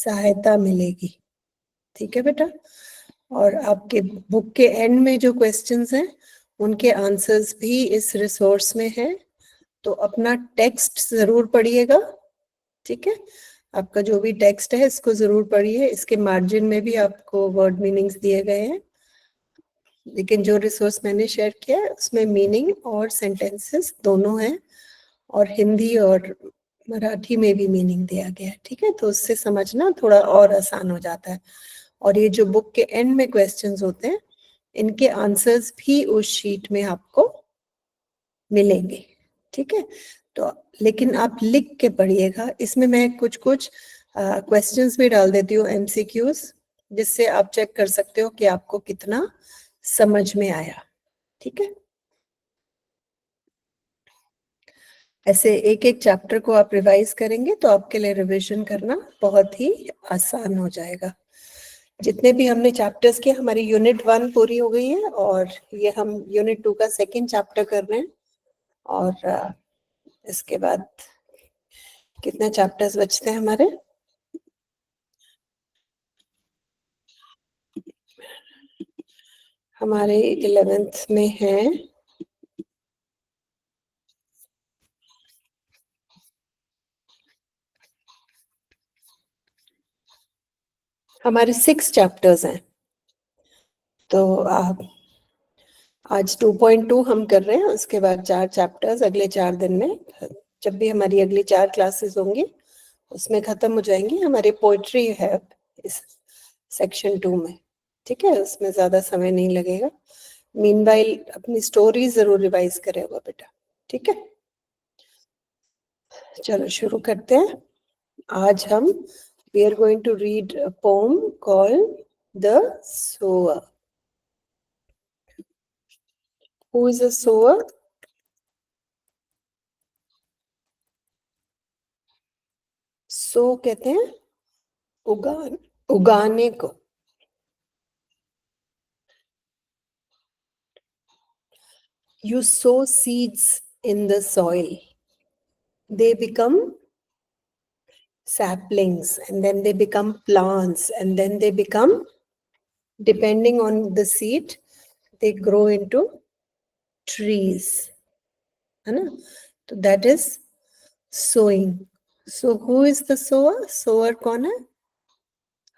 सहायता मिलेगी। ठीक है बेटा, और आपके बुक के एंड में जो क्वेश्चंस हैं उनके आंसर्स भी इस रिसोर्स में है, तो अपना टेक्स्ट जरूर पढ़िएगा। ठीक है, आपका जो भी टेक्स्ट है इसको जरूर पढ़िए। इसके मार्जिन में भी आपको वर्ड मीनिंग्स दिए गए हैं, लेकिन जो रिसोर्स मैंने शेयर किया है उसमें मीनिंग और सेंटेंसेस दोनों हैं, और हिंदी और मराठी में भी मीनिंग दिया गया है। ठीक है, तो उससे समझना थोड़ा और आसान हो जाता है। और ये जो बुक के एंड में क्वेश्चंस होते हैं इनके आंसर्स भी उस शीट में आपको मिलेंगे। ठीक है, तो लेकिन आप लिख के पढ़िएगा। इसमें मैं कुछ कुछ क्वेश्चंस भी डाल देती हूँ, एमसीक्यूज, जिससे आप चेक कर सकते हो कि आपको कितना समझ में आया। ठीक है, ऐसे एक एक चैप्टर को आप रिवाइज करेंगे तो आपके लिए रिवीजन करना बहुत ही आसान हो जाएगा। जितने भी हमने चैप्टर्स किए, हमारी यूनिट 1 पूरी हो गई है और ये हम यूनिट 2 का सेकंड चैप्टर कर रहे हैं। और इसके बाद कितने चैप्टर्स बचते हैं हमारे? हमारे 11th में है हमारे 6 चैप्टर्स हैं। तो आप आज 2.2 हम कर रहे हैं, उसके बाद 4 चैप्टर्स अगले 4 दिन में, जब भी हमारी अगली 4 क्लासेस होंगी उसमें खत्म हो जाएंगी। हमारी पोइट्री है इस सेक्शन 2 में। ठीक है, उसमें ज्यादा समय नहीं लगेगा। मीनवाइल अपनी स्टोरी जरूर रिवाइज करेगा बेटा। ठीक है, चलो शुरू करते हैं। आज हम we are going to read a poem called The Sower. Who is a sower? सो कहते हैं उगाने को। You sow seeds in the soil. They become saplings, and then they become plants, and then they become, depending on the seed, they grow into trees. है ना? तो that is sowing. So who is the sower? Sower कौन है?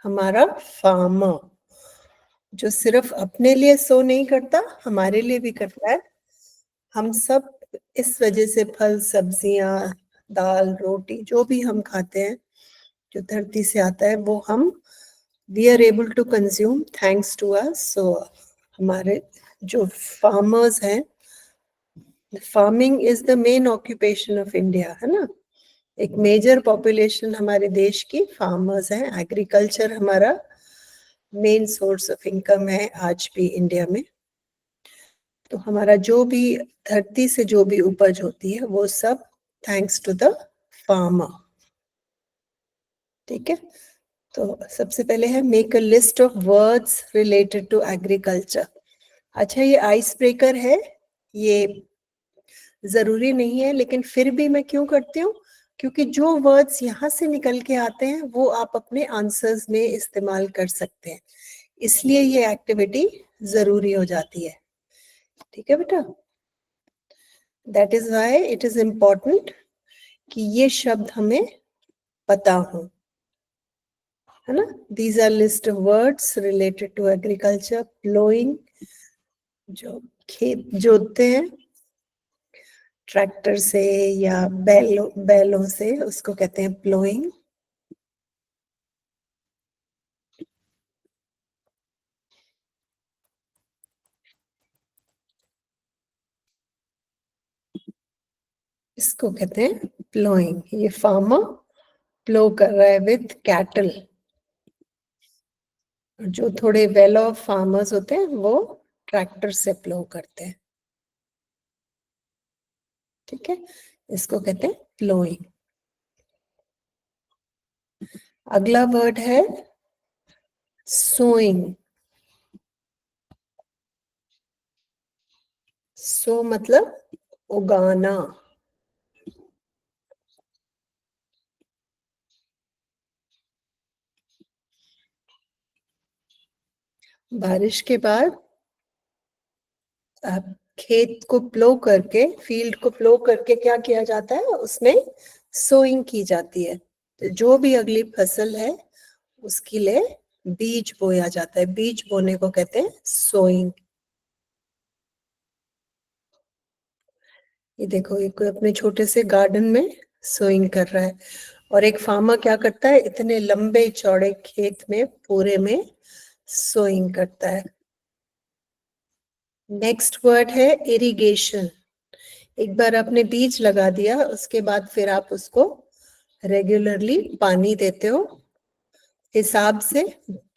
हमारा farmer, जो सिर्फ अपने लिए सो नहीं करता, हमारे लिए भी करता है। हम सब इस वजह से फल, सब्जियां, दाल, रोटी जो भी हम खाते हैं जो धरती से आता है वो हम we are able to consume thanks to us. So हमारे जो फार्मर्स हैं, farming is the main occupation of India, है ना? एक मेजर पॉपुलेशन हमारे देश की फार्मर्स हैं। एग्रीकल्चर हमारा मेन सोर्स ऑफ इनकम है आज भी इंडिया में। तो हमारा जो भी धरती से जो भी उपज होती है वो सब थैंक्स टू द फार्मर। ठीक है, तो सबसे पहले है make a list of words related to agriculture. अच्छा, ये आइस ब्रेकर है, ये जरूरी नहीं है, लेकिन फिर भी मैं क्यों करती हूँ? क्योंकि जो वर्ड्स यहाँ से निकल के आते हैं वो आप अपने आंसर्स में इस्तेमाल कर सकते हैं, इसलिए ये एक्टिविटी जरूरी हो जाती है। ठीक है बेटा, that is why it is important कि ये शब्द हमें पता हो, है ना? These are list of words related to agriculture. Ploughing, जो खेत जोतते हैं ट्रैक्टर से या बैलों से, उसको कहते हैं प्लोइंग। इसको कहते हैं प्लोइंग। ये फार्मर प्लो कर रहा है विद कैटल। जो थोड़े वेल ऑफ फार्मर्स होते हैं वो ट्रैक्टर से प्लो करते हैं। ठीक है, इसको कहते हैं प्लोइंग। अगला वर्ड है सोइंग। सो मतलब उगाना। बारिश के बाद खेत को प्लो करके, फील्ड को प्लो करके क्या किया जाता है, उसमें सोइंग की जाती है। तो जो भी अगली फसल है उसके लिए बीज बोया जाता है। बीज बोने को कहते हैं सोइंग। ये देखो, एक अपने छोटे से गार्डन में सोइंग कर रहा है, और एक फार्मर क्या करता है, इतने लंबे चौड़े खेत में पूरे में सोइंग करता है। नेक्स्ट वर्ड है इरिगेशन। एक बार आपने बीज लगा दिया, उसके बाद फिर आप उसको रेगुलरली पानी देते हो हिसाब से,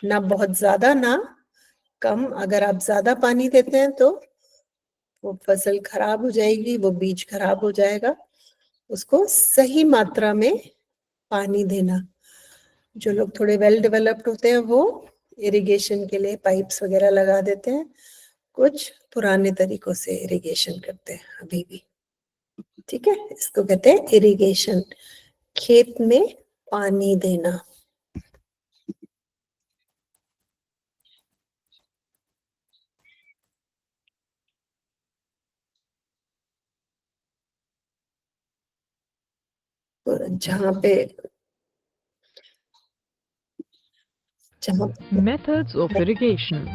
ना बहुत ज्यादा ना कम। अगर आप ज्यादा पानी देते हैं तो वो फसल खराब हो जाएगी, वो बीज खराब हो जाएगा। उसको सही मात्रा में पानी देना। जो लोग थोड़े वेल डेवलप्ड होते हैं वो इरिगेशन के लिए पाइप्स वगैरह लगा देते हैं, कुछ पुराने तरीकों से इरिगेशन करते हैं अभी भी। ठीक है, इसको कहते हैं इरिगेशन, खेत में पानी देना। जहाँ पे Methods of irrigation.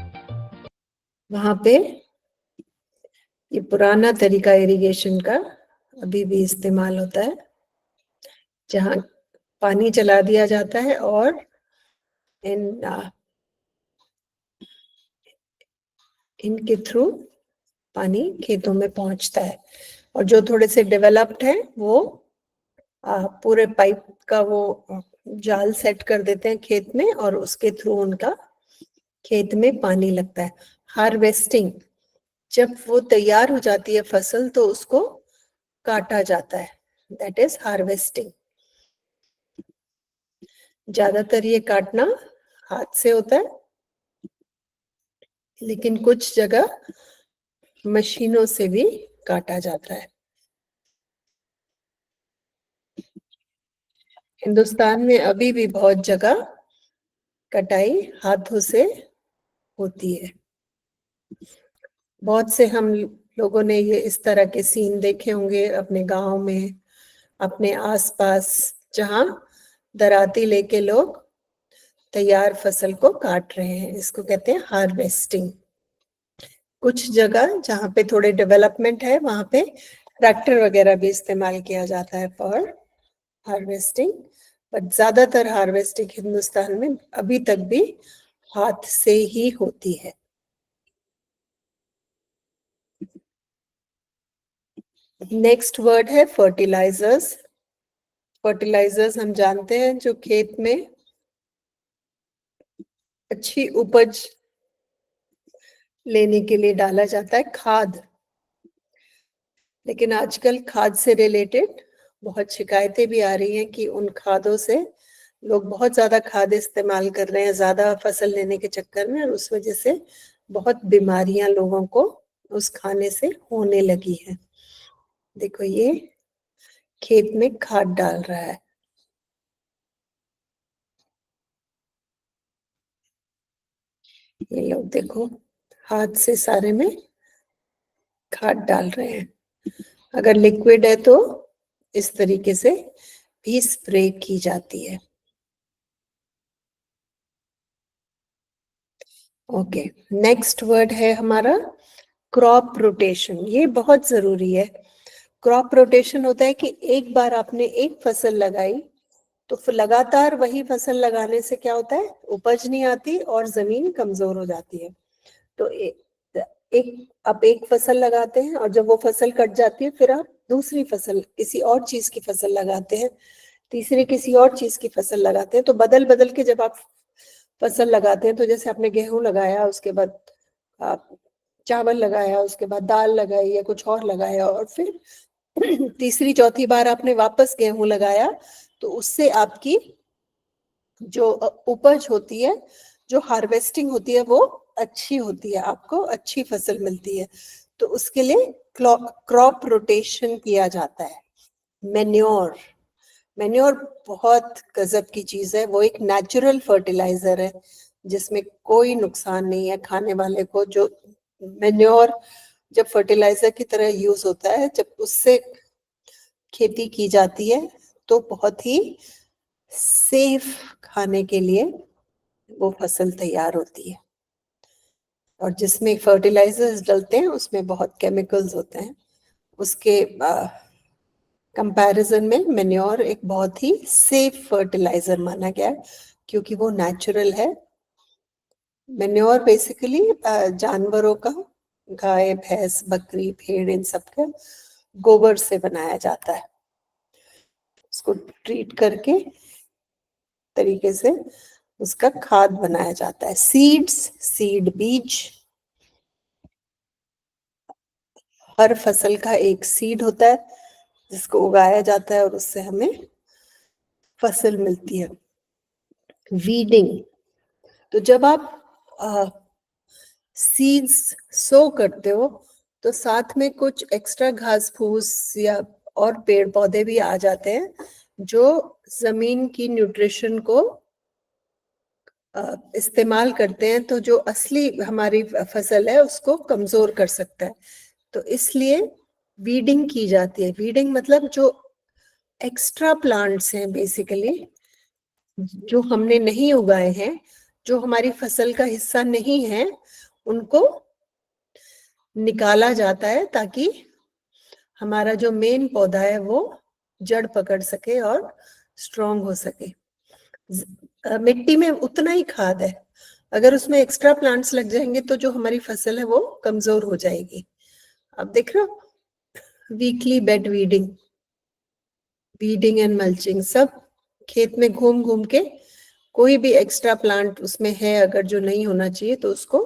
वहां पे ये पुराना तरीका इरिगेशन का अभी भी इस्तेमाल होता है, जहाँ पानी चला दिया जाता है और इनके थ्रू पानी खेतों में पहुंचता है। और जो थोड़े से डेवलप्ड है वो पूरे पाइप का वो जाल सेट कर देते हैं खेत में, और उसके थ्रू उनका खेत में पानी लगता है। हार्वेस्टिंग, जब वो तैयार हो जाती है फसल तो उसको काटा जाता है, दैट इज हार्वेस्टिंग। ज्यादातर ये काटना हाथ से होता है, लेकिन कुछ जगह मशीनों से भी काटा जाता है। हिंदुस्तान में अभी भी बहुत जगह कटाई हाथों से होती है। बहुत से हम लोगों ने ये इस तरह के सीन देखे होंगे अपने गांव में, अपने आसपास, जहां दराती लेके लोग तैयार फसल को काट रहे हैं। इसको कहते हैं हार्वेस्टिंग। कुछ जगह जहाँ पे थोड़े डेवलपमेंट है वहां पे ट्रैक्टर वगैरह भी इस्तेमाल किया जाता है फॉर हार्वेस्टिंग, बट ज्यादातर हार्वेस्टिंग हिंदुस्तान में अभी तक भी हाथ से ही होती है। नेक्स्ट वर्ड है फर्टिलाइजर्स। फर्टिलाइजर्स हम जानते हैं जो खेत में अच्छी उपज लेने के लिए डाला जाता है, खाद। लेकिन आजकल खाद से रिलेटेड बहुत शिकायतें भी आ रही हैं कि उन खादों से लोग बहुत ज्यादा खाद इस्तेमाल कर रहे हैं ज्यादा फसल लेने के चक्कर में, और उस वजह से बहुत बीमारियां लोगों को उस खाने से होने लगी है। देखो, ये खेत में खाद डाल रहा है, ये लोग देखो हाथ से सारे में खाद डाल रहे हैं। अगर लिक्विड है तो इस तरीके से भी स्प्रे की जाती है। ओके, नेक्स्ट वर्ड है हमारा क्रॉप रोटेशन। ये बहुत जरूरी है। क्रॉप रोटेशन होता है कि एक बार आपने एक फसल लगाई तो फिर लगातार वही फसल लगाने से क्या होता है, उपज नहीं आती और जमीन कमजोर हो जाती है। तो एक आप एक फसल लगाते हैं और जब वो फसल कट जाती है फिर आप दूसरी फसल, किसी और चीज की फसल लगाते हैं, तीसरी किसी और चीज की फसल लगाते हैं। तो बदल बदल के जब आप फसल लगाते हैं, तो जैसे आपने गेहूं लगाया, उसके बाद आप चावल लगाया, उसके बाद दाल लगाई या कुछ और लगाया, और फिर तीसरी चौथी बार आपने वापस गेहूं लगाया, तो उससे आपकी जो उपज होती है, जो हार्वेस्टिंग होती है, वो अच्छी होती है, आपको अच्छी फसल मिलती है। तो उसके लिए क्रॉप रोटेशन किया जाता है। मेन्योर, मेन्योर बहुत गजब की चीज है, वो एक नेचुरल फर्टिलाइजर है जिसमें कोई नुकसान नहीं है खाने वाले को। जो मैन्योर जब फर्टिलाइजर की तरह यूज होता है, जब उससे खेती की जाती है तो बहुत ही सेफ खाने के लिए वो फसल तैयार होती है। और जिसमें फर्टिलाइजर्स डलते हैं उसमें बहुत केमिकल्स होते हैं। उसके कंपैरिजन में मैन्योर एक बहुत ही सेफ फर्टिलाइजर माना गया है, क्योंकि वो नेचुरल है। मैन्योर बेसिकली जानवरों का, गाय, भैंस, बकरी, भेड़, इन सब के गोबर से बनाया जाता है। उसको ट्रीट करके तरीके से उसका खाद बनाया जाता है। सीड्स, सीड बीज, हर फसल का एक सीड होता है जिसको उगाया जाता है और उससे हमें फसल मिलती है। वीडिंग, तो जब आप सीड्स सो करते हो तो साथ में कुछ एक्स्ट्रा घास फूस या और पेड़ पौधे भी आ जाते हैं जो जमीन की न्यूट्रिशन को इस्तेमाल करते हैं, तो जो असली हमारी फसल है उसको कमजोर कर सकता है। तो इसलिए वीडिंग की जाती है। वीडिंग मतलब जो एक्स्ट्रा प्लांट्स हैं बेसिकली, जो हमने नहीं उगाए हैं, जो हमारी फसल का हिस्सा नहीं है, उनको निकाला जाता है ताकि हमारा जो मेन पौधा है वो जड़ पकड़ सके और स्ट्रांग हो सके। मिट्टी में उतना ही खाद है, अगर उसमें एक्स्ट्रा प्लांट्स लग जाएंगे तो जो हमारी फसल है वो कमजोर हो जाएगी। आप देख रहे हो, weekly bed weeding, weeding and mulching, सब खेत में घूम घूम के कोई भी एक्स्ट्रा प्लांट उसमें है अगर जो नहीं होना चाहिए तो उसको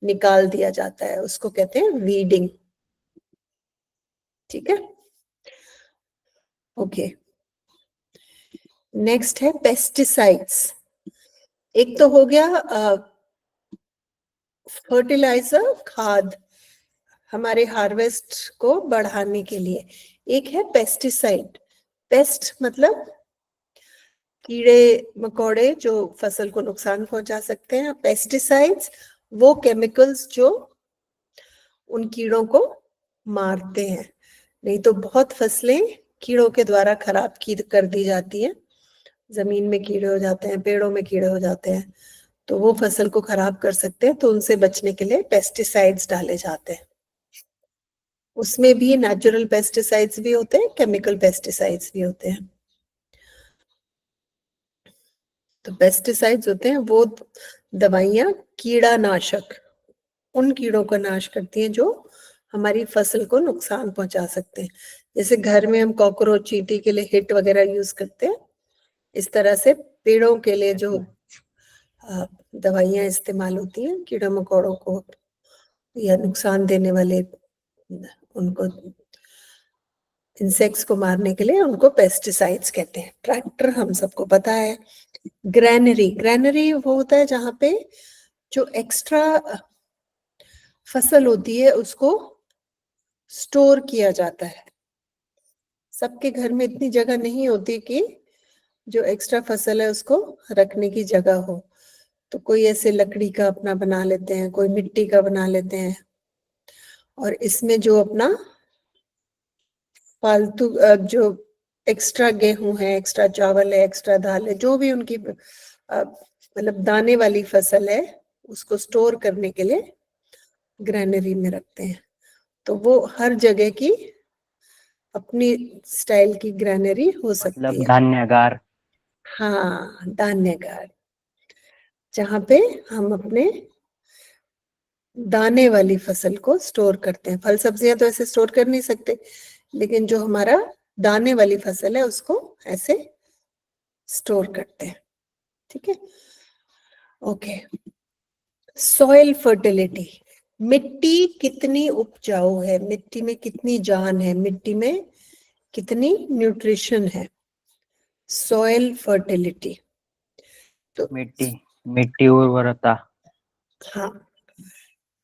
निकाल दिया जाता है, उसको कहते हैं वीडिंग। ठीक है, ओके। नेक्स्ट है पेस्टिसाइड्स। एक तो हो गया फर्टिलाइजर, खाद हमारे हार्वेस्ट को बढ़ाने के लिए। एक है पेस्टिसाइड। पेस्ट मतलब कीड़े मकोड़े जो फसल को नुकसान पहुंचा सकते हैं। पेस्टिसाइड्स वो केमिकल्स जो उन कीड़ों को मारते हैं। नहीं तो बहुत फसलें कीड़ों के द्वारा खराब की कर दी जाती है। जमीन में कीड़े हो जाते हैं, पेड़ों में कीड़े हो जाते हैं, तो वो फसल को खराब कर सकते हैं। तो उनसे बचने के लिए पेस्टिसाइड्स डाले जाते हैं। उसमें भी नेचुरल पेस्टिसाइड्स भी होते हैं, केमिकल पेस्टिसाइड्स भी होते हैं। तो पेस्टिसाइड्स होते हैं वो दवाइयां, कीड़ा नाशक, उन कीड़ों का नाश करती हैं जो हमारी फसल को नुकसान पहुंचा सकते हैं। जैसे घर में हम कॉकरोच, चींटी के लिए हिट वगैरह यूज करते हैं, इस तरह से पेड़ों के लिए जो दवाइयां इस्तेमाल होती हैं कीड़ा मकोड़ों को या नुकसान देने वाले उनको इंसेक्ट्स को मारने के लिए, उनको पेस्टिसाइड्स कहते हैं। ट्रैक्टर हम सबको पता है। ग्रैनरी, ग्रैनरी वो होता है जहां पे जो एक्स्ट्रा फसल होती है उसको स्टोर किया जाता है। सबके घर में इतनी जगह नहीं होती कि जो एक्स्ट्रा फसल है उसको रखने की जगह हो, तो कोई ऐसे लकड़ी का अपना बना लेते हैं, कोई मिट्टी का बना लेते हैं, और इसमें जो अपना फालतू जो एक्स्ट्रा गेहूं है, एक्स्ट्रा चावल है, एक्स्ट्रा दाल है, जो भी उनकी मतलब दाने वाली फसल है, उसको स्टोर करने के लिए ग्रैनरी में रखते हैं। तो वो हर जगह की अपनी स्टाइल की ग्रैनरी हो सकती मतलब है। धान्यागार। हाँ, धान्यागार, जहाँ पे हम अपने दाने वाली फसल को स्टोर करते हैं। फल सब्जियां तो ऐसे स्टोर कर नहीं सकते, लेकिन जो हमारा दाने वाली फसल है उसको ऐसे स्टोर करते हैं। ठीक है, ओके। सॉइल फर्टिलिटी, मिट्टी कितनी उपजाऊ है, मिट्टी में कितनी जान है, मिट्टी में कितनी न्यूट्रिशन है। सॉइल फर्टिलिटी, तो मिट्टी उर्वरता। हाँ,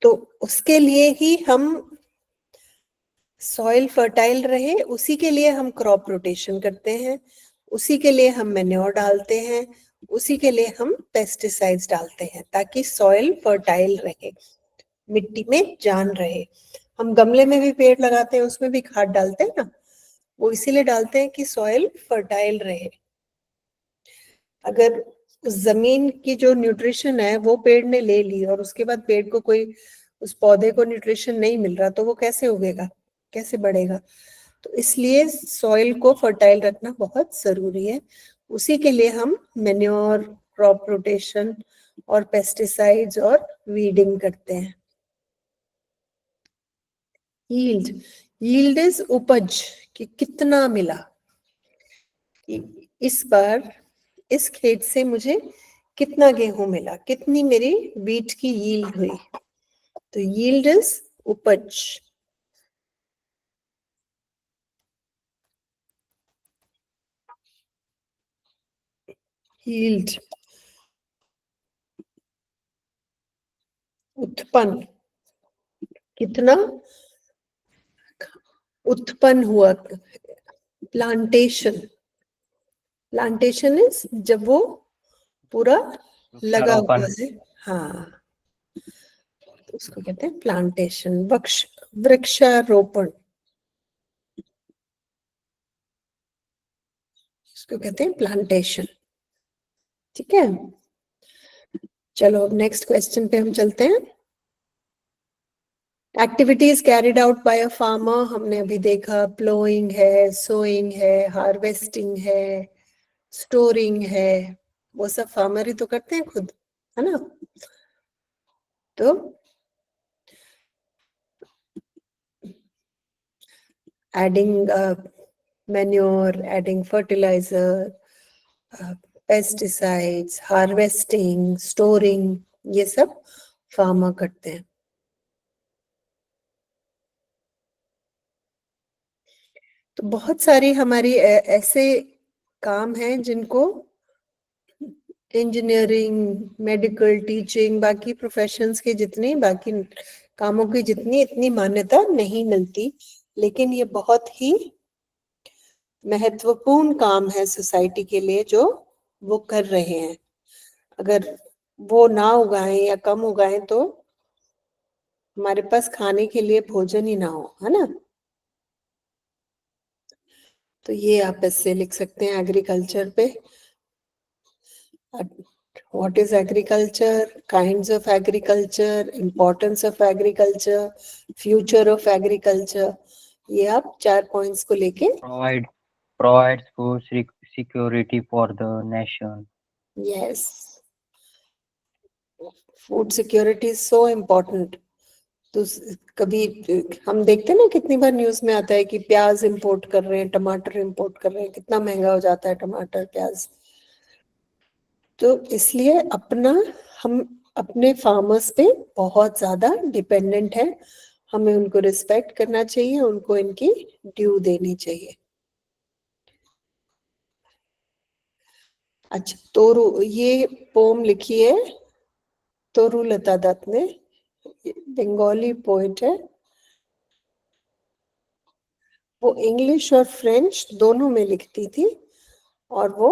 तो उसके लिए ही हम सॉइल फर्टाइल रहे, उसी के लिए हम क्रॉप रोटेशन करते हैं, उसी के लिए हम मैन्योर डालते हैं, उसी के लिए हम पेस्टिसाइड्स डालते हैं ताकि सॉइल फर्टाइल रहे, मिट्टी में जान रहे। हम गमले में भी पेड़ लगाते हैं, उसमें भी खाद डालते हैं ना, वो इसीलिए डालते हैं कि सॉइल फर्टाइल रहे। अगर जमीन की जो न्यूट्रिशन है वो पेड़ ने ले ली और उसके बाद पेड़ को कोई, उस पौधे को न्यूट्रिशन नहीं मिल रहा, तो वो कैसे उगेगा, कैसे बढ़ेगा? तो इसलिए सॉइल को फर्टाइल रखना बहुत जरूरी है। उसी के लिए हम मेन्योर, क्रॉप रोटेशन और पेस्टिसाइड्स और वीडिंग करते हैं। यील्ड, यील्ड इज उपज, कि कितना मिला। इस बार इस खेत से मुझे कितना गेहूं मिला, कितनी मेरी वीट की यील्ड हुई। तो यील्ड इज उपज। यील्ड, उत्पन्न, कितना उत्पन्न हुआ। प्लांटेशन, प्लांटेशन इज जब वो पूरा लगा हुआ वृक्षारोपण। है, हाँ, तो उसको कहते हैं प्लांटेशन। वृक्षारोपण, उसको कहते हैं प्लांटेशन। ठीक है, चलो अब नेक्स्ट क्वेश्चन पे हम चलते हैं। Activities carried out by a farmer, हमने अभी देखा प्लोइंग है, सोइंग है, हार्वेस्टिंग है, स्टोरिंग है, वो सब फार्मर ही तो करते हैं खुद, है ना? तो adding manure, adding fertiliser, pesticides, harvesting, storing, ये सब फार्मर करते हैं। तो बहुत सारी हमारी ऐसे काम हैं जिनको इंजीनियरिंग, मेडिकल, टीचिंग, बाकी प्रोफेशंस के जितने बाकी कामों की जितनी इतनी मान्यता नहीं मिलती, लेकिन ये बहुत ही महत्वपूर्ण काम है सोसाइटी के लिए जो वो कर रहे हैं। अगर वो ना उगाएं या कम उगाएं तो हमारे पास खाने के लिए भोजन ही ना हो, है ना? तो ये आप ऐसे लिख सकते हैं एग्रीकल्चर पे। What is agriculture? Kinds of agriculture, importance of agriculture, future of agriculture. ये आप 4 पॉइंट्स को लेके, provides food security for the nation. yes, food security is so important. तो कभी हम देखते हैं ना, कितनी बार न्यूज में आता है कि प्याज इंपोर्ट कर रहे हैं, टमाटर इंपोर्ट कर रहे हैं, कितना महंगा हो जाता है टमाटर, प्याज। तो इसलिए हम अपने फार्मर्स पे बहुत ज्यादा डिपेंडेंट है, हमें उनको रिस्पेक्ट करना चाहिए, उनको इनकी ड्यू देनी चाहिए। अच्छा, तोरू, ये पोम लिखी है तोरू लता दत्त ने, बंगाली पोइट है। वो इंग्लिश और फ्रेंच दोनों में लिखती थी और वो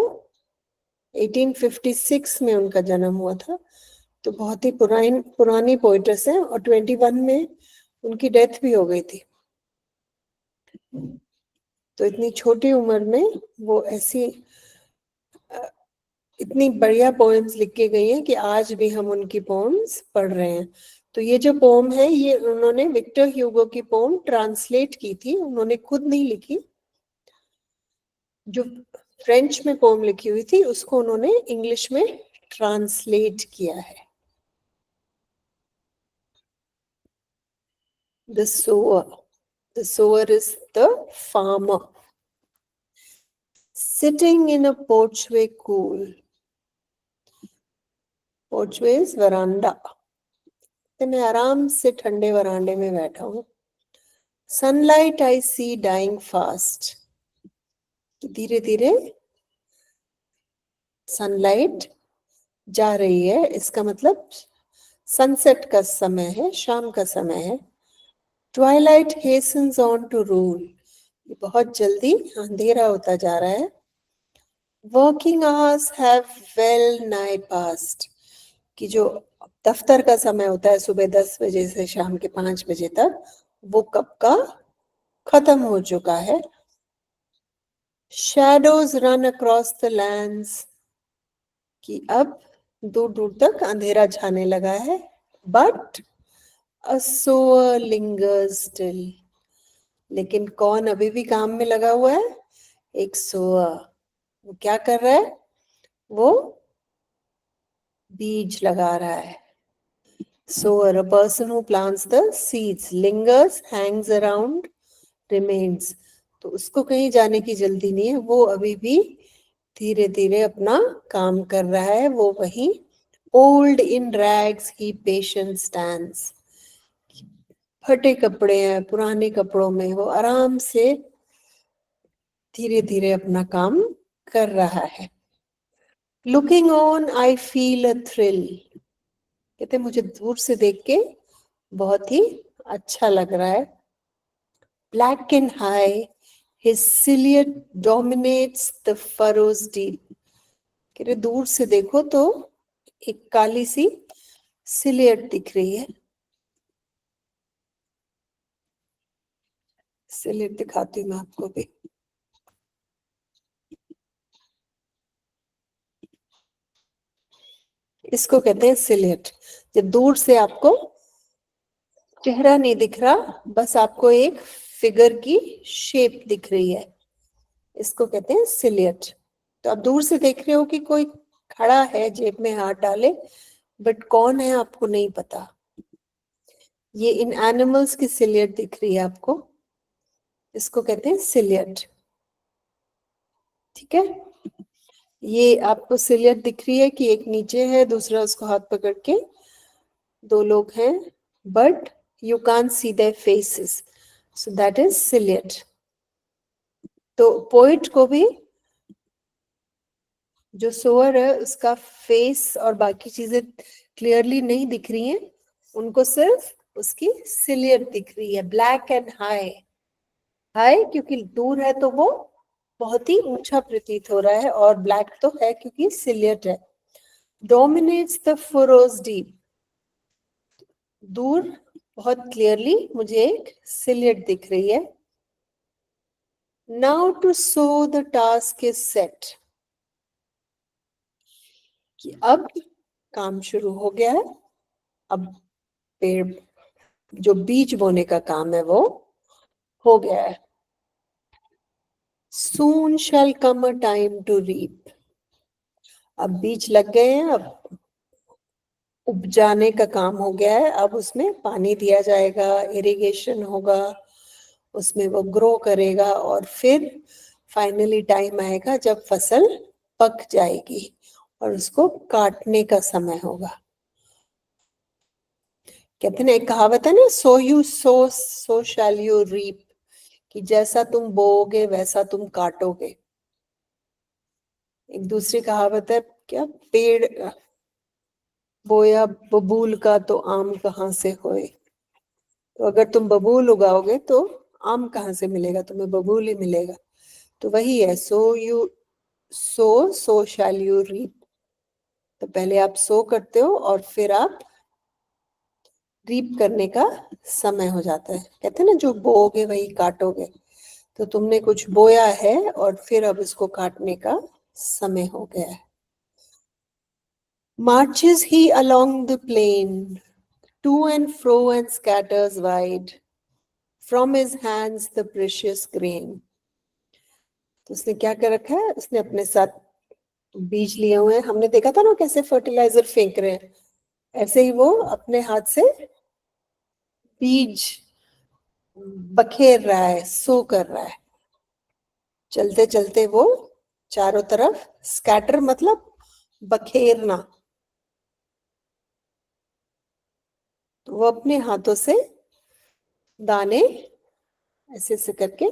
1856 में उनका जन्म हुआ था। तो बहुत ही पुरानी पोइट्रेस है और 21 में उनकी डेथ भी हो गई थी। तो इतनी छोटी उम्र में वो ऐसी इतनी बढ़िया पोएम्स लिख के गई हैं कि आज भी हम उनकी पोएम्स पढ़ रहे हैं। तो ये जो पोम है, ये उन्होंने विक्टर ह्यूगो की पोम ट्रांसलेट की थी, उन्होंने खुद नहीं लिखी। जो फ्रेंच में पोम लिखी हुई थी उसको उन्होंने इंग्लिश में ट्रांसलेट किया है। The sower. The sower is the farmer. Sitting in a porchway cool. Porchway is veranda. तो मैं आराम से ठंडे वरांडे में बैठा हूँ। Sunlight I see dying fast. धीरे धीरे सनलाइट जा रही है, इसका मतलब सनसेट का समय है, शाम का समय है। Twilight hastens on to rule. बहुत जल्दी अंधेरा होता जा रहा है। Working hours have well nigh passed. कि जो दफ्तर का समय होता है सुबह 10 बजे से शाम के 5 बजे तक, वो कब का खत्म हो चुका है. Shadows run across the lands. कि अब दूर दूर तक अंधेरा छाने लगा है. But a sower lingers still. लेकिन कौन अभी भी काम में लगा हुआ है? एक सोअर. वो क्या कर रहा है? वो बीज लगा रहा है. Sower, a person who plants the seeds, lingers, hangs around, remains. तो उसको कहीं जाने की जल्दी नहीं है. वो अभी भी धीरे धीरे अपना काम कर रहा है. वो वही old in rags he patient stands. फटे कपड़े हैं, पुराने कपड़ों में वो आराम से धीरे धीरे अपना काम कर रहा है. Looking on, I feel a thrill. कहते मुझे दूर से देख के बहुत ही अच्छा लग रहा है. Black and high, his silhouette dominates the furrows deep. कहते दूर से देखो तो एक काली सी सिलियट दिख रही है. सिलियट दिखाती हूँ मैं आपको भी. इसको कहते हैं सिलियट. जब दूर से आपको चेहरा नहीं दिख रहा, बस आपको एक फिगर की शेप दिख रही है, इसको कहते हैं सिलियट. तो आप दूर से देख रहे हो कि कोई खड़ा है जेब में हाथ डाले, बट कौन है आपको नहीं पता. ये इन एनिमल्स की सिलियट दिख रही है आपको, इसको कहते हैं सिलियट. ठीक है. ये आपको सिलियट दिख रही है कि एक नीचे है, दूसरा उसको हाथ पकड़ के, दो लोग हैं, but you can't see their faces, so that is silhouette. तो पोइट को भी जो सोअर है उसका फेस और बाकी चीजें क्लियरली नहीं दिख रही हैं, उनको सिर्फ उसकी सिलियट दिख रही है. Black and high. हाई क्योंकि दूर है तो वो बहुत ही ऊंचा प्रतीत हो रहा है, और ब्लैक तो है क्योंकि सिलियट है. Dominates the furrows deep. दूर बहुत क्लियरली मुझे एक सिलियट दिख रही है. Now to so the task is set. कि अब काम शुरू हो गया है. अब पेड़ जो बीज बोने का काम है वो हो गया है. Soon shall come a time to reap. अब बीज लग गए हैं, अब उपजाने का काम हो गया है. अब उसमें पानी दिया जाएगा, इरिगेशन होगा, उसमें वो ग्रो करेगा, और फिर फाइनली टाइम आएगा जब फसल पक जाएगी और उसको काटने का समय होगा. कहते हैं ना, एक कहावत है ना, so you sow shall you reap. कि जैसा तुम बोओगे वैसा तुम काटोगे. एक दूसरी कहावत है क्या, पेड़ बोया बबूल का तो आम कहाँ से होए. तो अगर तुम बबूल उगाओगे तो आम कहाँ से मिलेगा, तुम्हें बबूल ही मिलेगा. तो वही है, सो शैल यू रीप. तो पहले आप सो करते हो और फिर आप रीप करने का समय हो जाता है. कहते हैं ना, जो बोओगे वही काटोगे. तो तुमने कुछ बोया है और फिर अब इसको काटने का समय हो गया है. Marches he along the plain, to and fro and scatters wide, from his hands the precious grain. तो उसने क्या कर रखा है, उसने अपने साथ बीज लिए हुए हैं. हमने देखा था ना कैसे फर्टिलाइजर फेंक रहे हैं, ऐसे ही वो अपने हाथ से बीज बखेर रहा है, सो कर रहा है. चलते चलते वो चारों तरफ, स्कैटर मतलब बखेरना, तो वो अपने हाथों से दाने ऐसे ऐसे करके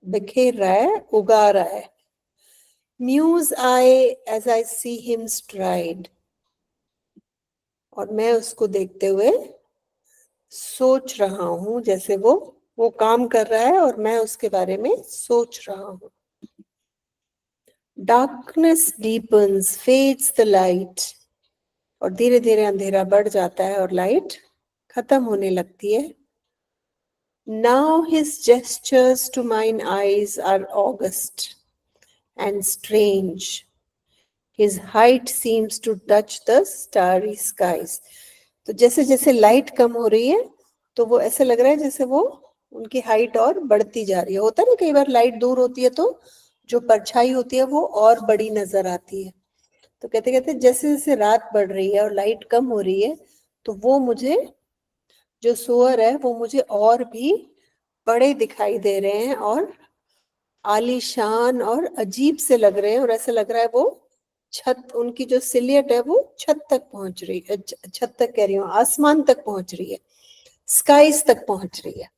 बिखेर रहा है, उगा रहा है. Muse I as I see him stride. और मैं उसको देखते हुए सोच रहा हूं, जैसे वो काम कर रहा है और मैं उसके बारे में सोच रहा हूं. Darkness deepens, fades the light, और धीरे धीरे अंधेरा बढ़ जाता है और लाइट खत्म होने लगती है. Now his gestures to mine eyes are august and strange. His height seems to touch the starry skies. तो जैसे जैसे लाइट कम हो रही है तो वो ऐसे लग रहा है जैसे वो उनकी हाइट और बढ़ती जा रही है. होता है ना, कई बार लाइट दूर होती है तो जो परछाई होती है वो और बड़ी नजर आती है. तो कहते कहते जैसे जैसे रात बढ़ रही है और लाइट कम हो रही है तो वो मुझे, जो सुअर है वो मुझे और भी बड़े दिखाई दे रहे हैं और आलीशान और अजीब से लग रहे हैं, और ऐसा लग रहा है वो छत, उनकी जो सिलियट है वो छत तक पहुंच रही है, छत तक कह रही हूँ, आसमान तक पहुंच रही है, स्काइज तक पहुंच रही है.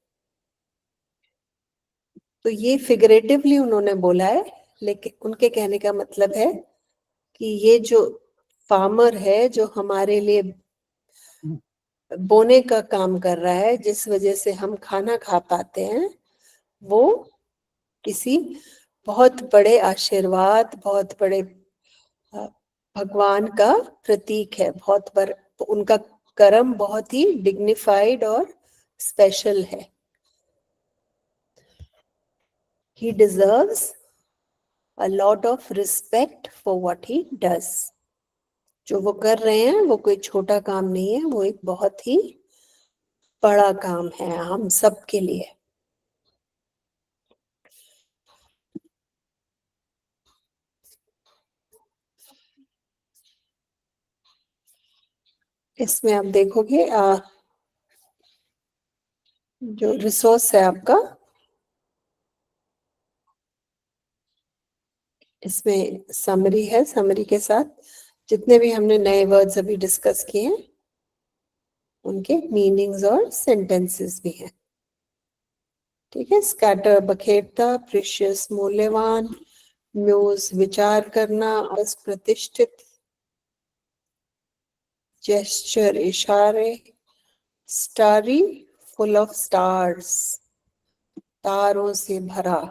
तो ये फिगरेटिवली उन्होंने बोला है, लेकिन उनके कहने का मतलब है कि ये जो फार्मर है जो हमारे लिए बोने का काम कर रहा है, जिस वजह से हम खाना खा पाते हैं, वो किसी बहुत बड़े आशीर्वाद, बहुत बड़े भगवान का प्रतीक है. बहुत बार उनका कर्म बहुत ही डिग्निफाइड और स्पेशल है. He deserves a lot of respect for what he does. जो वो कर रहे हैं वो कोई छोटा काम नहीं है, वो एक बहुत ही बड़ा काम है हम सब के लिए. इसमें आप देखोगे जो रिसोर्स है आपका, इसमें समरी है. समरी के साथ जितने भी हमने नए वर्ड्स अभी डिस्कस किए हैं उनके मीनिंग्स और सेंटेंसेस भी हैं. ठीक है. स्कैटर बखेरता, प्रीशियस मूल्यवान, म्यूज विचार करना, प्रतिष्ठित, जेस्चर इशारे, स्टारी फुल ऑफ स्टार्स तारों से भरा,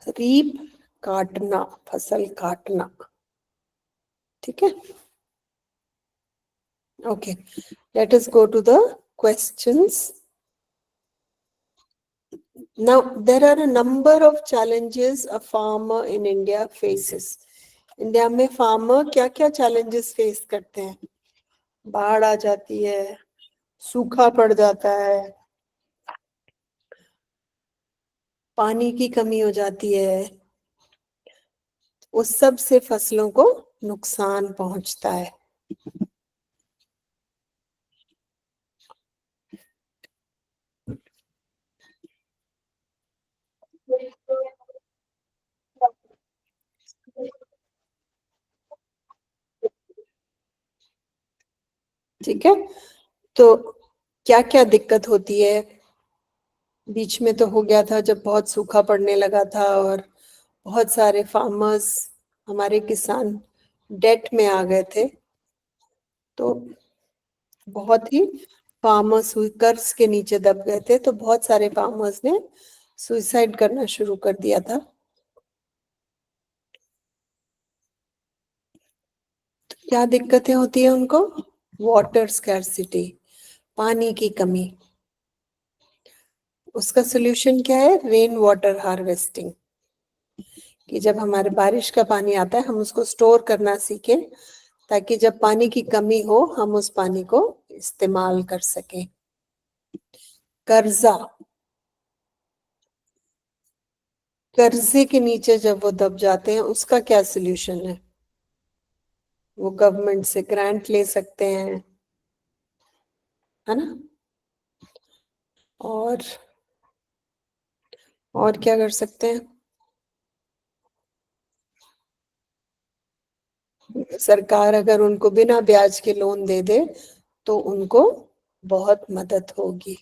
रीप काटना फसल काटना. ठीक है. Okay, let us go to the questions. Now, there are a number of challenges a farmer in India faces. India में फार्मर क्या क्या challenges फेस करते हैं? बाढ़ आ जाती है, सूखा पड़ जाता है, पानी की कमी हो जाती है, उस सब से फसलों को नुकसान पहुंचता है. ठीक है. तो क्या क्या दिक्कत होती है? बीच में तो हो गया था जब बहुत सूखा पड़ने लगा था और बहुत सारे फार्मर्स, हमारे किसान डेट में आ गए थे. तो बहुत ही फार्मर्स कर्ज के नीचे दब गए थे, तो बहुत सारे फार्मर्स ने सुसाइड करना शुरू कर दिया था. तो क्या दिक्कतें होती है उनको? वाटर स्कैर्सिटी, पानी की कमी. उसका सोल्यूशन क्या है? रेन वाटर हार्वेस्टिंग, कि जब हमारे बारिश का पानी आता है हम उसको स्टोर करना सीखें, ताकि जब पानी की कमी हो हम उस पानी को इस्तेमाल कर सकें. कर्जा, कर्जे के नीचे जब वो दब जाते हैं उसका क्या सोल्यूशन है? वो गवर्नमेंट से ग्रांट ले सकते हैं, है ना. और क्या कर सकते हैं? सरकार अगर उनको बिना ब्याज के लोन दे दे तो उनको बहुत मदद होगी.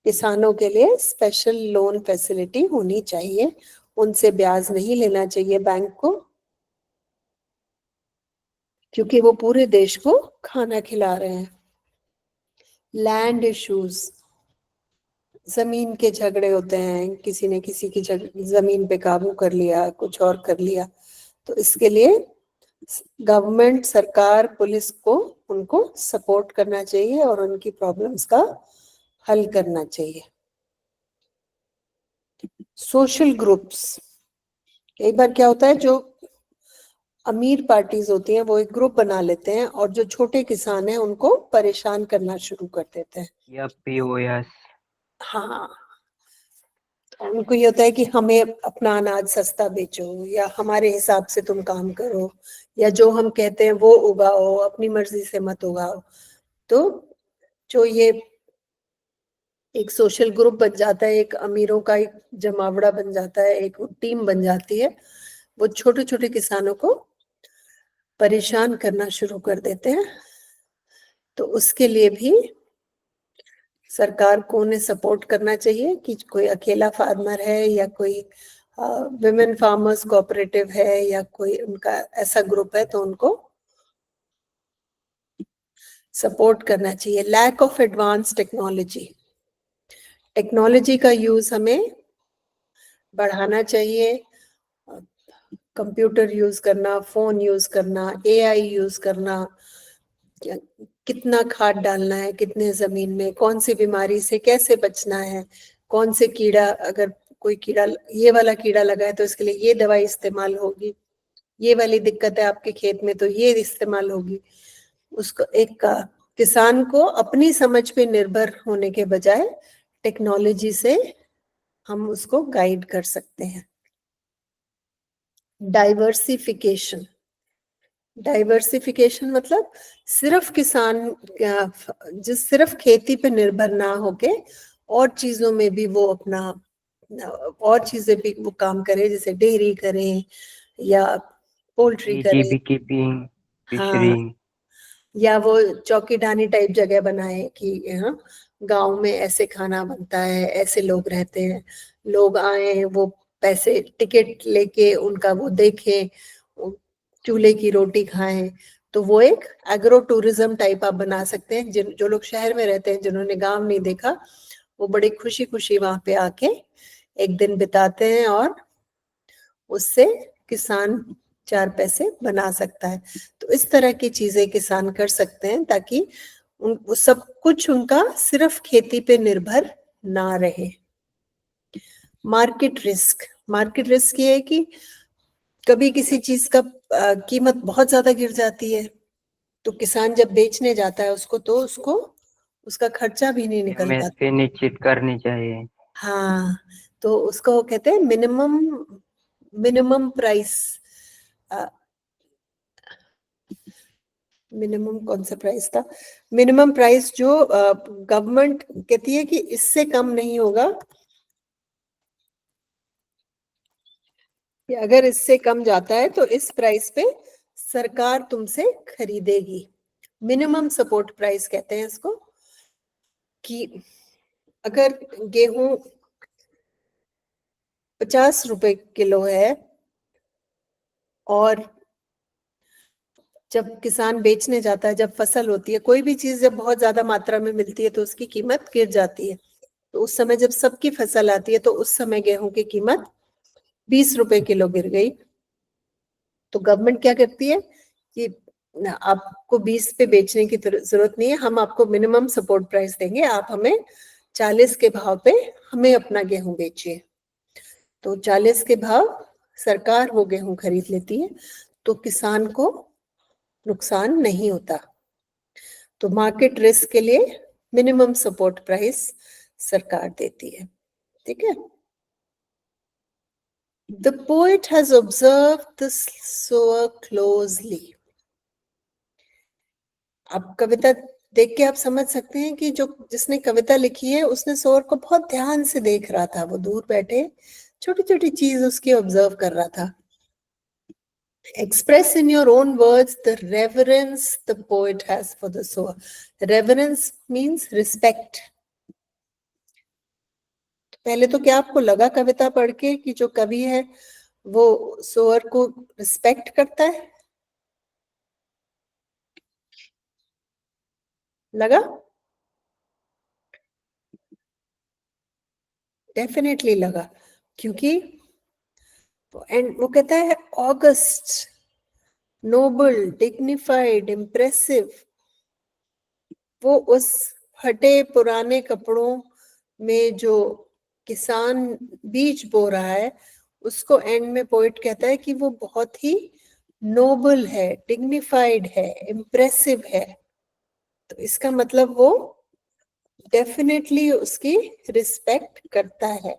किसानों के लिए स्पेशल लोन फैसिलिटी होनी चाहिए, उनसे ब्याज नहीं लेना चाहिए बैंक को, क्योंकि वो पूरे देश को खाना खिला रहे हैं. लैंड इश्यूज, जमीन के झगड़े होते हैं, किसी ने किसी की जमीन पे काबू कर लिया, कुछ और कर लिया, तो इसके लिए गवर्नमेंट, सरकार, पुलिस को उनको सपोर्ट करना चाहिए और उनकी प्रॉब्लम्स का हल करना चाहिए। सोशल ग्रुप्स, एक बार क्या होता है, जो अमीर पार्टीज होती हैं वो एक ग्रुप बना लेते हैं और जो छोटे किसान हैं उनको परेशान करना शुरू कर देते हैं। या पीओएस। हाँ, उनको ये होता है कि हमें अपना अनाज सस्ता बेचो, या हमारे हिसाब से तुम काम करो, या जो हम कहते हैं वो उगाओ, अपनी मर्जी से मत उगाओ। तो जो ये एक सोशल ग्रुप बन जाता है, एक अमीरों का एक जमावड़ा बन जाता है, एक टीम बन जाती है, वो छोटे छोटे किसानों को परेशान करना शुरू कर देते हैं। तो उसके लिए भी सरकार को उन्हें सपोर्ट करना चाहिए कि कोई अकेला फार्मर है या कोई विमेन फार्मर्स कोऑपरेटिव है या कोई उनका ऐसा ग्रुप है, तो उनको सपोर्ट करना चाहिए। Lack of advance technology, technology का यूज हमें बढ़ाना चाहिए। कंप्यूटर यूज करना, फोन यूज करना, एआई यूज करना, कितना खाद डालना है कितने जमीन में, कौन सी बीमारी से कैसे बचना है, कौन से कीड़ा, अगर कोई कीड़ा, ये वाला कीड़ा लगा है तो इसके लिए ये दवाई इस्तेमाल होगी, ये वाली दिक्कत है आपके खेत में तो ये इस्तेमाल होगी। उसको एक किसान को अपनी समझ पे निर्भर होने के बजाय टेक्नोलॉजी से हम उसको गाइड कर सकते हैं। डाइवर्सिफिकेशन, डाइवर्सिफिकेशन मतलब सिर्फ किसान जिस सिर्फ खेती पे निर्भर ना होके और चीजों में भी वो अपना और चीजें भी वो काम करे, जैसे डेयरी करें या पोल्ट्री करें, बी कीपिंग, हाँ, फिशरिंग। या वो चौकीडानी टाइप जगह बनाए कि हाँ गांव में ऐसे खाना बनता है, ऐसे लोग रहते हैं, लोग आए, वो पैसे टिकट लेके उनका वो देखें, चूल्हे की रोटी खाएं। तो वो एक एग्रो टूरिज्म टाइप आप बना सकते हैं। जिन जो लोग शहर में रहते हैं, जिन्होंने गांव नहीं देखा, वो बड़ी खुशी खुशी वहां पे आके एक दिन बिताते हैं और उससे किसान 4 पैसे बना सकता है। तो इस तरह की चीजें किसान कर सकते हैं ताकि वो सब कुछ उनका सिर्फ खेती पे निर्भर ना रहे। मार्केट रिस्क, मार्केट रिस्क ये है कि कभी किसी चीज का कीमत बहुत ज्यादा गिर जाती है, तो किसान जब बेचने जाता है उसको, तो उसको उसका खर्चा भी नहीं निकल पाता। एमएसपी निश्चित करनी चाहिए। हाँ, तो उसको वो कहते हैं मिनिमम मिनिमम प्राइस। मिनिमम कौन सा प्राइस था, मिनिमम प्राइस जो गवर्नमेंट कहती है कि इससे कम नहीं होगा, कि अगर इससे कम जाता है तो इस प्राइस पे सरकार तुमसे खरीदेगी। मिनिमम सपोर्ट प्राइस कहते हैं इसको। कि अगर गेहूं 50 रुपए किलो है और जब किसान बेचने जाता है, जब फसल होती है, कोई भी चीज जब बहुत ज्यादा मात्रा में मिलती है तो उसकी कीमत गिर जाती है। तो उस समय जब सबकी फसल आती है तो उस समय गेहूं की कीमत 20 रुपए किलो गिर गई। तो गवर्नमेंट क्या करती है कि आपको 20 पे बेचने की जरूरत नहीं है, हम आपको मिनिमम सपोर्ट प्राइस देंगे, आप हमें 40 के भाव पे हमें अपना गेहूं बेचिए। तो 40 के भाव सरकार वो गेहूं खरीद लेती है, तो किसान को नुकसान नहीं होता। तो मार्केट रिस्क के लिए मिनिमम सपोर्ट प्राइस सरकार देती है। ठीक है। The poet has observed the sower closely. अब कविता देख के आप समझ सकते हैं कि जो जिसने कविता लिखी है उसने सोअर को बहुत ध्यान से देख रहा था, वो दूर बैठे छोटी छोटी चीज उसकी ऑब्जर्व कर रहा था। Express in your own words the reverence the poet has for the sower. Reverence means respect. पहले तो क्या आपको लगा कविता पढ़ के कि जो कवि है वो सोअर को रिस्पेक्ट करता है? लगा? डेफिनेटली लगा, क्योंकि एंड वो कहता है ऑगस्ट, नोबल, डिग्निफाइड, इम्प्रेसिव। वो उस फटे पुराने कपड़ों में जो किसान बीज बो रहा है, उसको एंड में पोइट कहता है कि वो बहुत ही नोबल है, डिग्निफाइड है, इम्प्रेसिव है। तो इसका मतलब वो डेफिनेटली उसकी रिस्पेक्ट करता है।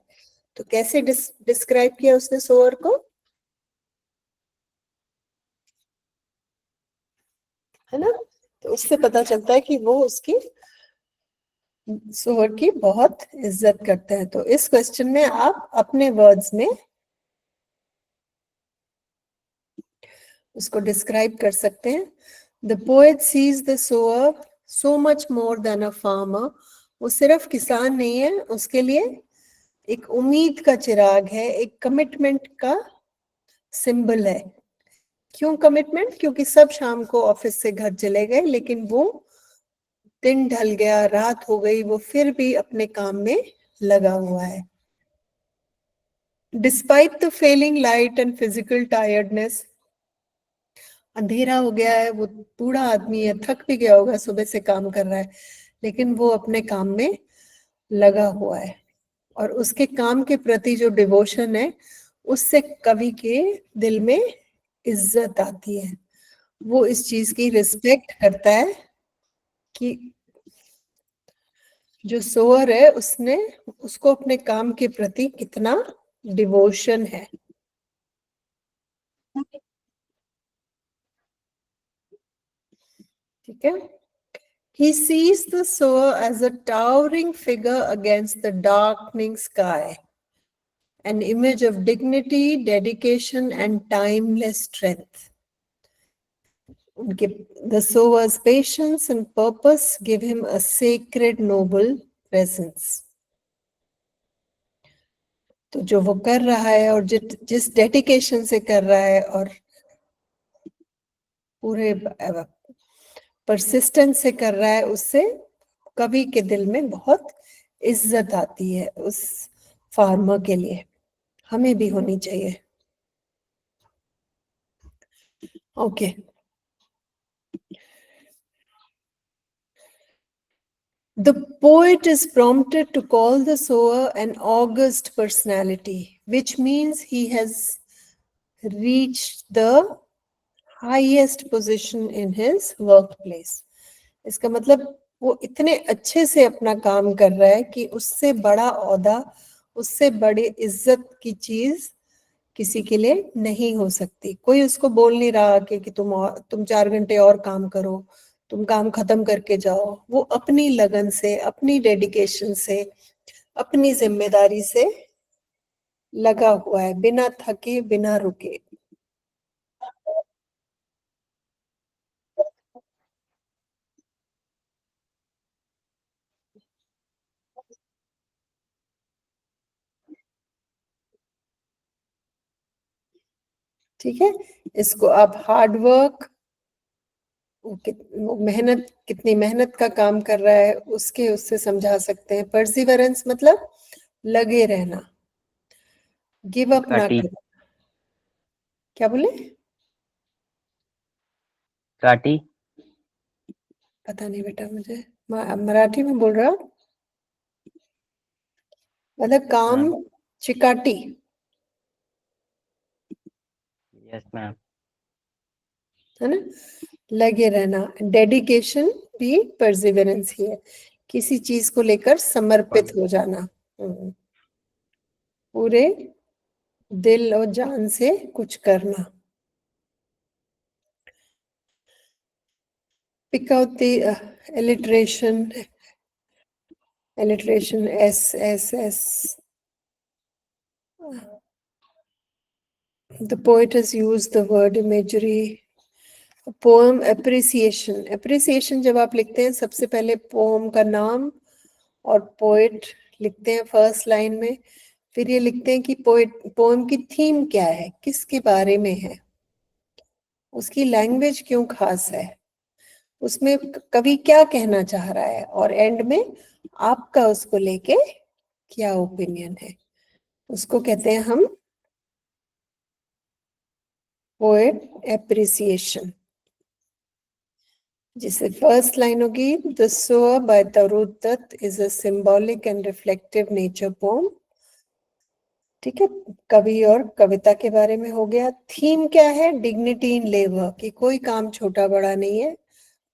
तो कैसे डिस्क्राइब किया उसने सोअर को, है ना? तो उससे पता चलता है कि वो उसकी सोअर की बहुत इज्जत करते हैं। तो इस क्वेश्चन में आप अपने वर्ड्स में उसको डिस्क्राइब कर सकते हैं। The poet sees the sower so much more than a farmer. वो सिर्फ किसान नहीं है, उसके लिए एक उम्मीद का चिराग है, एक कमिटमेंट का सिंबल है। क्यों कमिटमेंट? क्योंकि सब शाम को ऑफिस से घर चले गए, लेकिन वो दिन ढल गया, रात हो गई, वो फिर भी अपने काम में लगा हुआ है। Despite the failing light and physical tiredness, अंधेरा हो गया है, वो बूढ़ा आदमी है, थक भी गया होगा, सुबह से काम कर रहा है, लेकिन वो अपने काम में लगा हुआ है। और उसके काम के प्रति जो डिवोशन है, उससे कवि के दिल में इज्जत आती है। वो इस चीज की रिस्पेक्ट करता है कि जो सोअर है उसने उसको अपने काम के प्रति कितना डिवोशन है। ठीक है। He sees the sower as a towering figure against the darkening sky, an image of dignity, dedication, and timeless strength. The sower's patience and purpose give him a sacred, noble presence. तो जो वो कर रहा है और जिस dedication से कर रहा है और पूरे परसिस्टेंस से कर रहा है, उससे कवि के दिल में बहुत इज्जत आती है उस फार्मर के लिए। हमें भी होनी चाहिए। Okay. The poet is prompted to call the sower an august personality, which means he has reached the highest position in his workplace. इसका मतलब वो इतने अच्छे से अपना काम कर रहा है कि उससे बड़ा ओहदा, उससे बड़ी इज्जत की चीज किसी के लिए नहीं हो सकती। कोई उसको बोल नहीं रहा कि तुम 4 घंटे और काम करो, तुम काम खत्म करके जाओ। वो अपनी लगन से, अपनी डेडिकेशन से, अपनी जिम्मेदारी से लगा हुआ है, बिना थके, बिना रुके। ठीक है। इसको आप हार्ड वर्क, वो मेहनत, कितनी मेहनत का काम कर रहा है उससे समझा सकते हैं। परसिवरेंस मतलब लगे रहना, गिव अप ना काटी करना। क्या बोले? काटी पता नहीं बेटा मुझे, मराठी में बोल रहा हूँ। मतलब काम मैम। चिकाटी, यस मैम। है ना? लगे रहना, डेडिकेशन भी परसिवरेंस ही है, किसी चीज को लेकर समर्पित हो जाना। पूरे दिल और जान से कुछ करना। pick out the alliteration S. The poet has used the word imagery. Poem appreciation जब आप लिखते हैं, सबसे पहले पोएम का नाम और पोएट लिखते हैं फर्स्ट लाइन में, फिर ये लिखते हैं कि पोएम की थीम क्या है, किसके बारे में है, उसकी लैंग्वेज क्यों खास है, उसमें कवि क्या कहना चाह रहा है, और एंड में आपका उसको लेके क्या ओपिनियन है, उसको कहते हैं हम पोएट एप्रिसिएशन। जिसे फर्स्ट लाइन होगी, the sower by Tarun Dutt is a symbolic and reflective nature poem. ठीक है, कवि और कविता के बारे में हो गया। थीम क्या है, डिग्निटी इन लेबर, कि कोई काम छोटा बड़ा नहीं है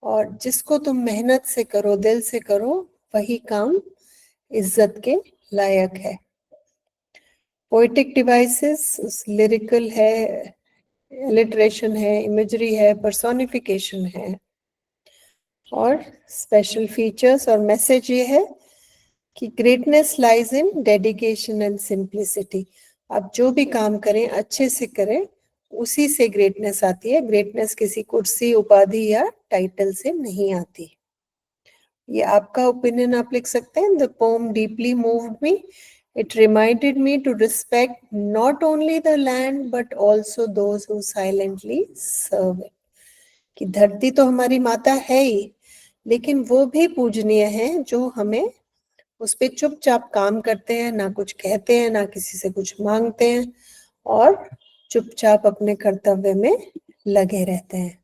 और जिसको तुम मेहनत से करो, दिल से करो, वही काम इज्जत के लायक है। पोएटिक डिवाइसेस, लिरिकल है, इलिटरेशन है, इमेजरी है, पर्सोनिफिकेशन है। और स्पेशल फीचर्स और मैसेज ये है कि greatness lies in dedication and simplicity. आप जो भी काम करें अच्छे से करें, उसी से ग्रेटनेस आती है। ग्रेटनेस किसी कुर्सी, उपाधि या टाइटल से नहीं आती। ये आपका ओपिनियन आप लिख सकते हैं। The poem deeply moved me, it reminded me to respect not only the land but also those who silently serve it. कि धरती तो हमारी माता है ही, लेकिन वो भी पूजनीय है जो हमें उस पे चुपचाप काम करते हैं, ना कुछ कहते हैं, ना किसी से कुछ मांगते हैं और चुपचाप अपने कर्तव्य में लगे रहते हैं,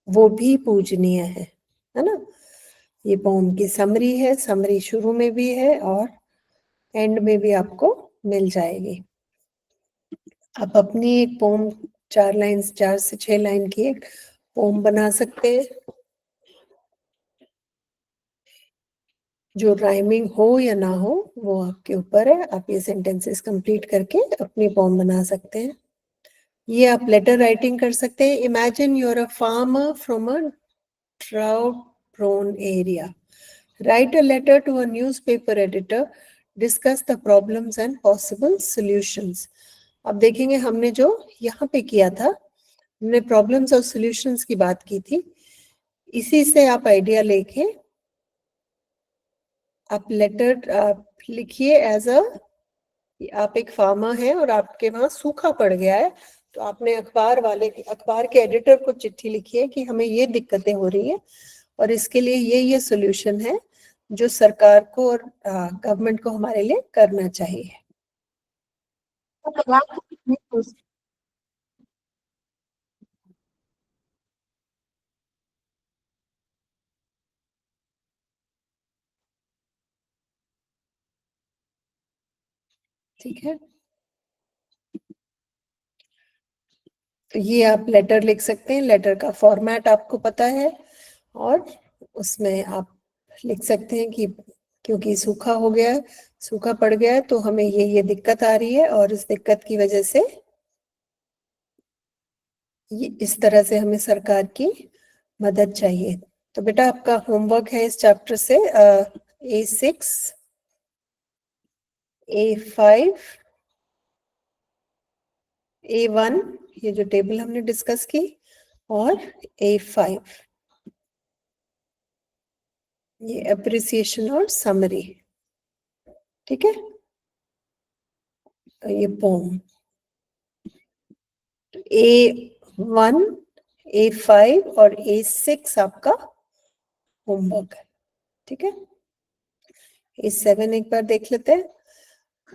वो भी पूजनीय है ना। ये पोम की समरी है, समरी शुरू में भी है और एंड में भी आपको मिल जाएगी। आप अपनी एक पोम 4 लाइन, 4 से 6 लाइन की एक पोम बना सकते हैं, जो राइमिंग हो या ना हो वो आपके ऊपर है। आप ये सेंटेंसेस कंप्लीट करके अपनी पोम बना सकते हैं। ये आप लेटर राइटिंग कर सकते हैं। Imagine you are a farmer from a drought prone area. Write a letter to a newspaper editor, discuss the problems and possible solutions. अब देखेंगे हमने जो यहाँ पे किया था, हमने प्रॉब्लम्स और सॉल्यूशंस की बात की थी। इसी से आप आइडिया लेके आप लेटर आप लिखिए एज अ, आप एक फार्मर हैं और आपके वहां सूखा पड़ गया है, तो आपने अखबार के एडिटर को चिट्ठी लिखी है कि हमें ये दिक्कतें हो रही है और इसके लिए ये सॉल्यूशन है जो सरकार को और गवर्नमेंट को हमारे लिए करना चाहिए। ठीक है, तो ये आप लेटर लिख सकते हैं। लेटर का फॉर्मेट आपको पता है और उसमें आप लिख सकते हैं कि क्योंकि सूखा हो गया है, सूखा पड़ गया है, तो हमें ये दिक्कत आ रही है और इस दिक्कत की वजह से ये इस तरह से हमें सरकार की मदद चाहिए। तो बेटा आपका होमवर्क है इस चैप्टर से A6, A5, A1, ये जो टेबल हमने डिस्कस की, और A5, ये अप्रिसिएशन और समरी। ठीक है, तो ये पोम A1, A5 और A6 आपका होमवर्क है। ठीक है, A7 एक बार देख लेते हैं।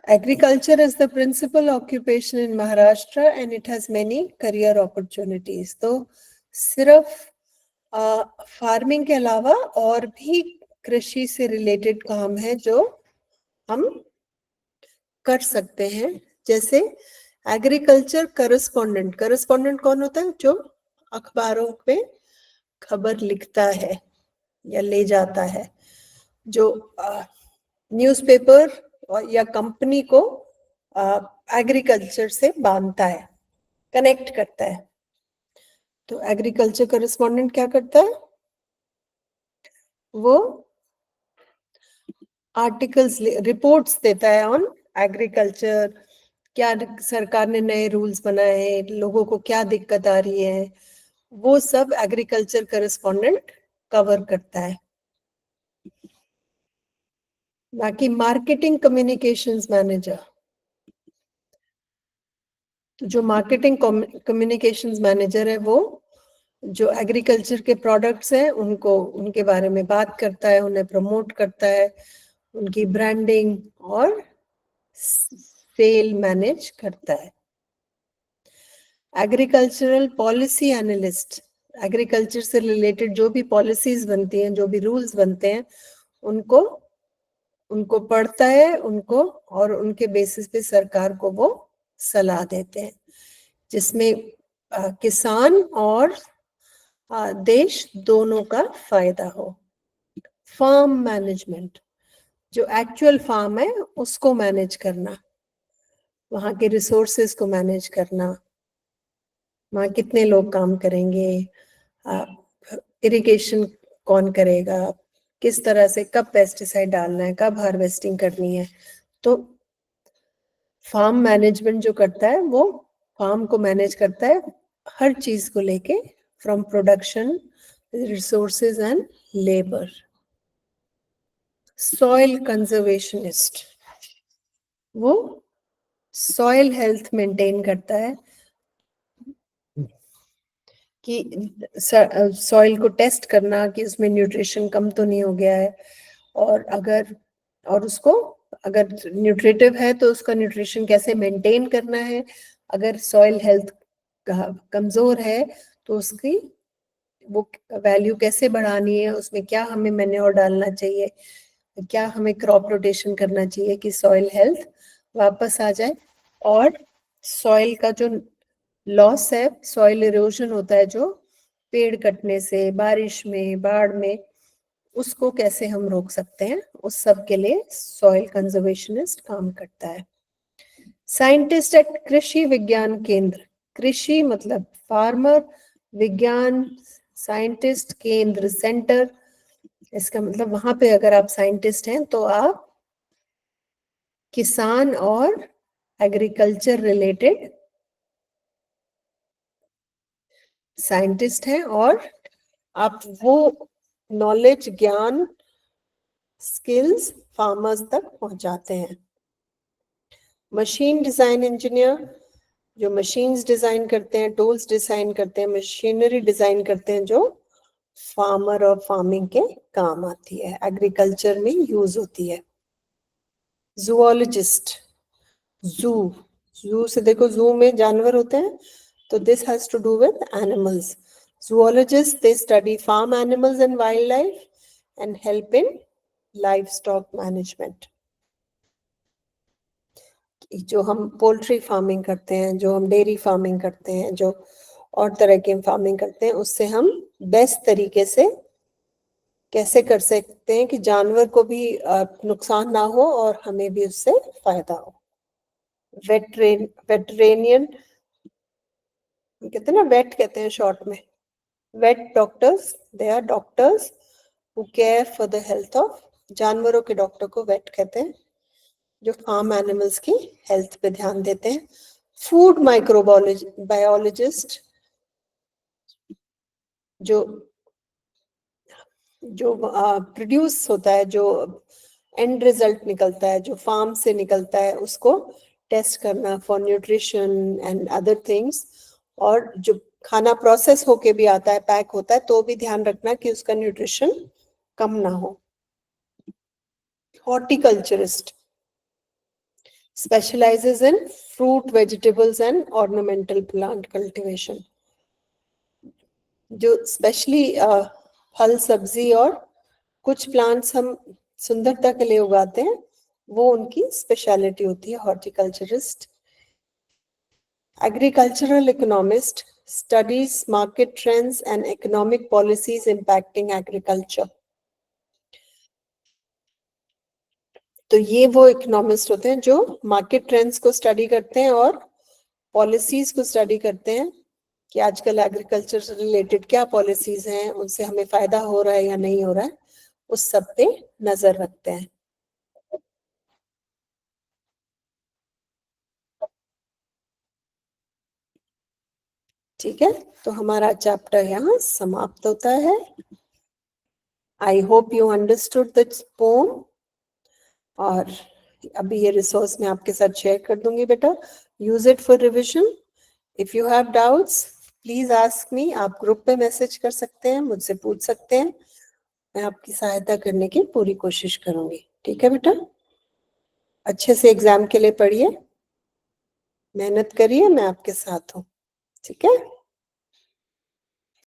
Agriculture is the principal occupation in Maharashtra and it has many career opportunities. तो सिर्फ फार्मिंग के अलावा और भी कृषि से रिलेटेड काम है जो हम कर सकते हैं। जैसे एग्रीकल्चर करस्पॉन्डेंट, करस्पॉन्डेंट कौन होता है, जो अखबारों पे खबर लिखता है या ले जाता है, जो न्यूज़पेपर या कंपनी को एग्रीकल्चर से बांधता है, कनेक्ट करता है। तो एग्रीकल्चर करस्पॉन्डेंट क्या करता है, वो आर्टिकल्स, रिपोर्ट्स देता है ऑन एग्रीकल्चर, क्या सरकार ने नए रूल्स बनाए हैं, लोगों को क्या दिक्कत आ रही है, वो सब एग्रीकल्चर करस्पॉन्डेंट कवर करता है। बाकी मार्केटिंग कम्युनिकेशंस मैनेजर, तो जो मार्केटिंग कम्युनिकेशंस मैनेजर है वो जो एग्रीकल्चर के प्रोडक्ट्स हैं उनको, उनके बारे में बात करता है, उन्हें प्रमोट करता है, उनकी ब्रांडिंग और सेल मैनेज करता है। एग्रीकल्चरल पॉलिसी एनालिस्ट, एग्रीकल्चर से रिलेटेड जो भी पॉलिसीज बनती हैं, जो भी रूल्स बनते हैं, उनको पढ़ता है, उनको, और उनके बेसिस पे सरकार को वो सलाह देते हैं, जिसमें किसान और देश दोनों का फायदा हो। फार्म मैनेजमेंट, जो एक्चुअल फार्म है उसको मैनेज करना, वहाँ के रिसोर्सेज को मैनेज करना, वहाँ कितने लोग काम करेंगे, इरिगेशन कौन करेगा, किस तरह से कब पेस्टिसाइड डालना है, कब हार्वेस्टिंग करनी है। तो फार्म मैनेजमेंट जो करता है वो फार्म को मैनेज करता है हर चीज को लेके, from production, resources and labour. Soil conservationist, वो सॉइल हेल्थ मेंटेन करता है कि सॉइल को टेस्ट करना कि उसमें न्यूट्रिशन कम तो नहीं हो गया है, और उसको अगर न्यूट्रिटिव है तो उसका न्यूट्रिशन कैसे मेंटेन करना है, अगर सॉइल हेल्थ कमजोर है तो उसकी वो वैल्यू कैसे बढ़ानी है, उसमें क्या हमें मैन्योर डालना चाहिए, क्या हमें क्रॉप रोटेशन करना चाहिए कि सॉइल हेल्थ वापस आ जाए, और सॉइल का जो लॉस है, सॉइल इरोजन होता है जो पेड़ कटने से, बारिश में, बाढ़ में, उसको कैसे हम रोक सकते हैं, उस सब के लिए सॉइल कंजर्वेशनिस्ट काम करता है। साइंटिस्ट एट कृषि विज्ञान केंद्र, कृषि मतलब फार्मर, विज्ञान साइंटिस्ट, केंद्र सेंटर, इसका मतलब वहां पे अगर आप साइंटिस्ट हैं तो आप किसान और एग्रीकल्चर रिलेटेड साइंटिस्ट हैं, और आप वो नॉलेज, ज्ञान, स्किल्स फार्मर्स तक पहुंचाते हैं। मशीन डिजाइन इंजीनियर, जो मशीन्स डिजाइन करते हैं, टूल्स डिजाइन करते हैं, मशीनरी डिजाइन करते हैं, जो फार्मर और फार्मिंग के काम आती है, एग्रीकल्चर में यूज होती है। जूलॉजिस्ट, जू से देखो, जू में जानवर होते हैं, तो this has to do with animals. Zoologists, they study farm animals and wildlife and help in livestock management. जो हम पोल्ट्री फार्मिंग करते हैं, जो हम डेयरी फार्मिंग करते हैं, जो और तरह की फार्मिंग करते हैं, उससे हम बेस्ट तरीके से कैसे कर सकते हैं कि जानवर को भी नुकसान ना हो और हमें भी उससे फायदा हो। वेटरेनियन कहते हैं ना, वेट कहते हैं शॉर्ट में, vet doctors, they are doctors who care for the health of, जानवरों के डॉक्टर को वेट कहते हैं, जो फार्म एनिमल्स की हेल्थ पे ध्यान देते हैं। फूड माइक्रोबायोलॉजिस्ट, जो प्रोड्यूस होता है, जो एंड रिजल्ट निकलता है, जो फार्म से निकलता है, उसको टेस्ट करना for nutrition and other things, और जो खाना प्रोसेस होके भी आता है, पैक होता है, तो भी ध्यान रखना कि उसका न्यूट्रिशन कम ना हो। Horticulturist specializes in fruit, vegetables and ornamental plant cultivation, जो स्पेशली फल, सब्जी और कुछ प्लांट्स हम सुंदरता के लिए उगाते हैं, वो उनकी स्पेशलिटी होती है, horticulturist. Agricultural economist studies market trends and economic policies impacting agriculture. तो ये वो इकोनॉमिस्ट होते हैं जो मार्केट ट्रेंड्स को स्टडी करते हैं और पॉलिसीज को स्टडी करते हैं कि आजकल एग्रीकल्चर से रिलेटेड क्या पॉलिसीज हैं, उनसे हमें फायदा हो रहा है या नहीं हो रहा है, उस सब पे नजर रखते हैं। ठीक है, तो हमारा चैप्टर यहाँ समाप्त होता है। I hope you understood the pome, और अभी ये रिसोर्स मैं आपके साथ शेयर कर दूंगी बेटा, use it for revision. If you have doubts please ask me, आप ग्रुप पे मैसेज कर सकते हैं, मुझसे पूछ सकते हैं, मैं आपकी सहायता करने की पूरी कोशिश करूंगी। ठीक है बेटा, अच्छे से एग्जाम के लिए पढ़िए, मेहनत करिए, मैं आपके साथ हूँ, ठीक है।